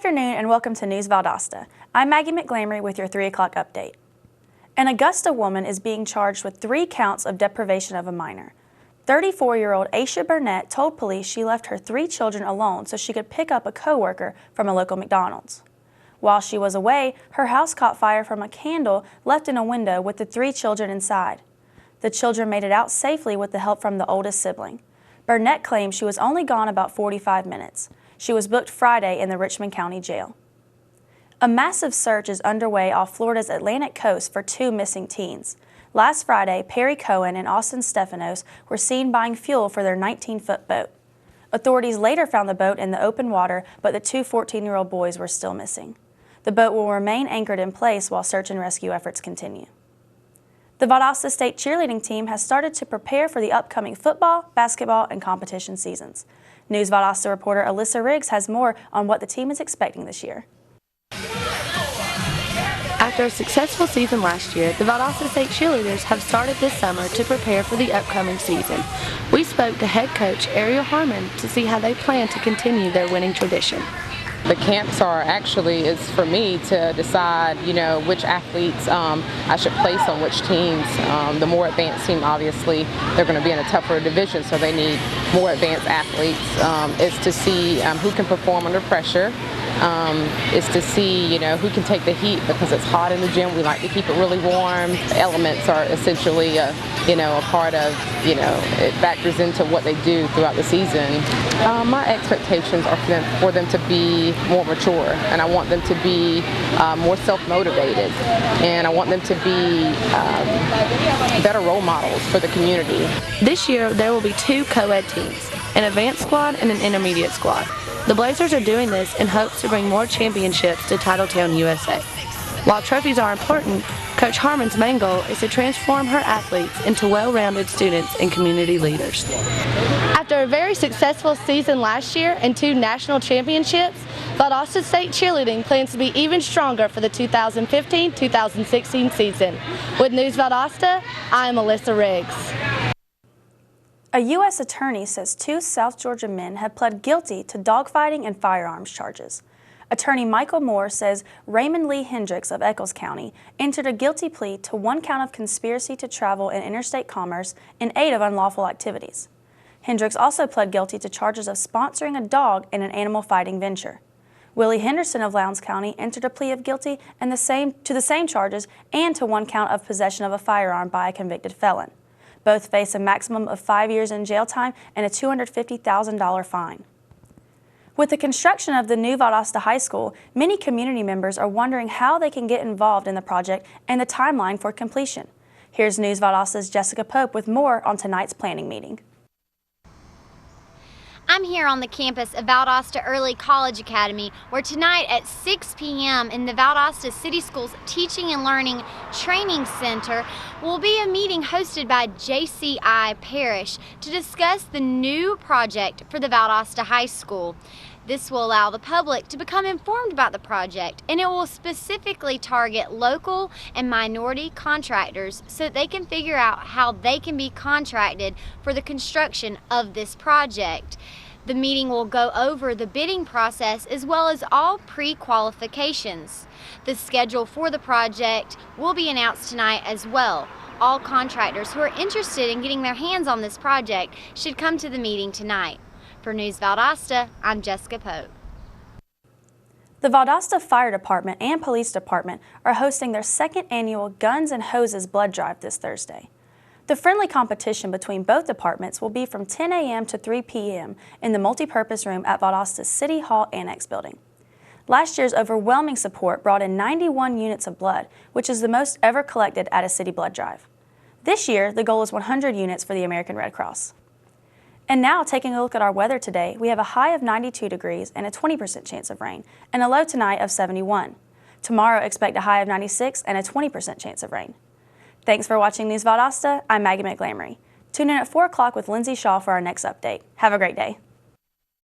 afternoon and welcome to News Valdosta. I'm Maggie McGlamory with your 3 o'clock update. An Augusta woman is being charged with 3 counts of deprivation of a minor. 34-year-old Aisha Burnett told police she left her 3 children alone so she could pick up a coworker from a local McDonald's. While she was away, her house caught fire from a candle left in a window with the 3 children inside. The children made it out safely with the help from the oldest sibling. Burnett claims she was only gone about 45 minutes. She was booked Friday in the Richmond County Jail. A massive search is underway off Florida's Atlantic coast for 2 missing teens. Last Friday, Perry Cohen and Austin Stephanos were seen buying fuel for their 19-foot boat. Authorities later found the boat in the open water, but the 2 14-year-old boys were still missing. The boat will remain anchored in place while search and rescue efforts continue. The Valdosta State cheerleading team has started to prepare for the upcoming football, basketball, and competition seasons. News Valdosta reporter Alyssa Riggs has more on what the team is expecting this year. After a successful season last year, the Valdosta State cheerleaders have started this summer to prepare for the upcoming season. We spoke to head coach Ariel Harmon to see how they plan to continue their winning tradition. The camps is for me to decide, which athletes I should place on which teams. The more advanced team, obviously, they're going to be in a tougher division, so they need more advanced athletes. Is to see who can perform under pressure. Is to see, who can take the heat because it's hot in the gym. We like to keep it really warm. Elements are essentially, a part of, it factors into what they do throughout the season. My expectations are for them to be more mature, and I want them to be more self-motivated, and I want them to be better role models for the community. This year, there will be 2 co-ed teams, an advanced squad and an intermediate squad. The Blazers are doing this in hopes to bring more championships to Titletown, USA. While trophies are important, Coach Harmon's main goal is to transform her athletes into well-rounded students and community leaders. After a very successful season last year and 2 national championships, Valdosta State cheerleading plans to be even stronger for the 2015-2016 season. With News Valdosta, I am Alyssa Riggs. A U.S. attorney says 2 South Georgia men have pled guilty to dogfighting and firearms charges. Attorney Michael Moore says Raymond Lee Hendricks of Eccles County entered a guilty plea to 1 count of conspiracy to travel in interstate commerce in aid of unlawful activities. Hendricks also pled guilty to charges of sponsoring a dog in an animal fighting venture. Willie Henderson of Lowndes County entered a plea of guilty to the same charges and to 1 count of possession of a firearm by a convicted felon. Both face a maximum of 5 years in jail time and a $250,000 fine. With the construction of the new Valdosta High School, many community members are wondering how they can get involved in the project and the timeline for completion. Here's News Valdosta's Jessica Pope with more on tonight's planning meeting. I'm here on the campus of Valdosta Early College Academy, where tonight at 6 p.m. in the Valdosta City Schools Teaching and Learning Training Center will be a meeting hosted by JCI Parish to discuss the new project for the Valdosta High School. This will allow the public to become informed about the project, and it will specifically target local and minority contractors so that they can figure out how they can be contracted for the construction of this project. The meeting will go over the bidding process as well as all pre-qualifications. The schedule for the project will be announced tonight as well. All contractors who are interested in getting their hands on this project should come to the meeting tonight. For News Valdosta, I'm Jessica Pope. The Valdosta Fire Department and Police Department are hosting their 2nd annual Guns and Hoses Blood Drive this Thursday. The friendly competition between both departments will be from 10 a.m. to 3 p.m. in the multipurpose room at Valdosta's City Hall Annex building. Last year's overwhelming support brought in 91 units of blood, which is the most ever collected at a city blood drive. This year, the goal is 100 units for the American Red Cross. And now, taking a look at our weather today, we have a high of 92 degrees and a 20% chance of rain, and a low tonight of 71. Tomorrow, expect a high of 96 and a 20% chance of rain. Thanks for watching News Valdosta. I'm Maggie McGlamory. Tune in at 4 o'clock with Lindsay Shaw for our next update. Have a great day.